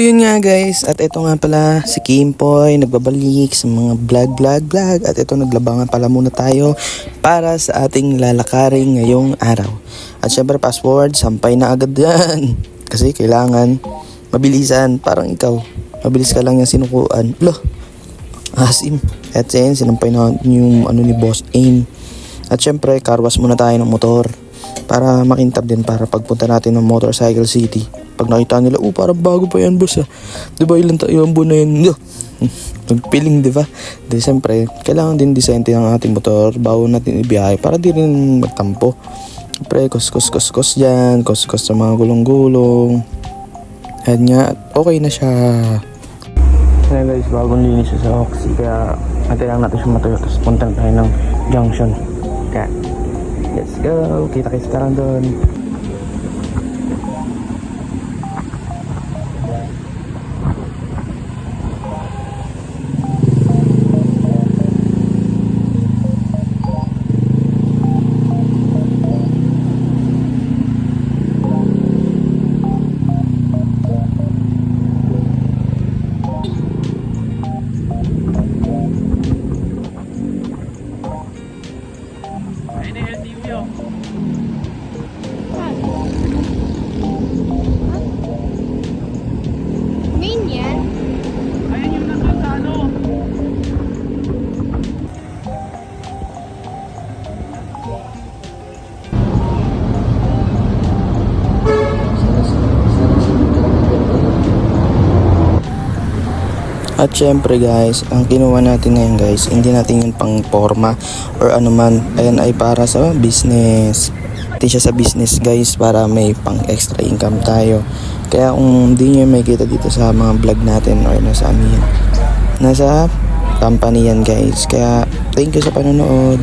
yun nga guys, at ito nga pala si Kimpoy nagbabalik sa mga vlog. At ito naglabangan pala muna tayo para sa ating lalakarin ngayong araw. At syempre fast forward, sampay na agad yan. Kasi kailangan mabilisan, parang ikaw. Mabilis ka lang yung sinukuan. Loh, asim. At yan, sinampay na yung ni Boss Aim. At syempre, carwash muna tayo ng motor para makintab din para pagpunta natin ng Motorcycle City. Pag nakita nila, parang bago pa yan boss ah. Diba ilang taon buwan na yan? Nagpiling diba? Di siyempre, kailangan din disente ng ating motor bago natin ibiyahe para di rin magtampo. Siyempre, kos dyan, kos sa mga gulong-gulong. At nga, okay na siya. Ayan guys, bagong linis siya sa Oxy. Kaya natin lang natin siya matuyo. Tapos punta tayo ng junction. Kaya, let's go. Kita-kits ka lang doon. At syempre guys, ang kinuha natin ngayon guys, hindi natin yung pang forma or anuman. Ayan ay para sa business. Hindi siya sa business guys, para may pang extra income tayo. Kaya kung hindi nyo may kita dito sa mga vlog natin or nasa company yan guys. Kaya thank you sa panonood.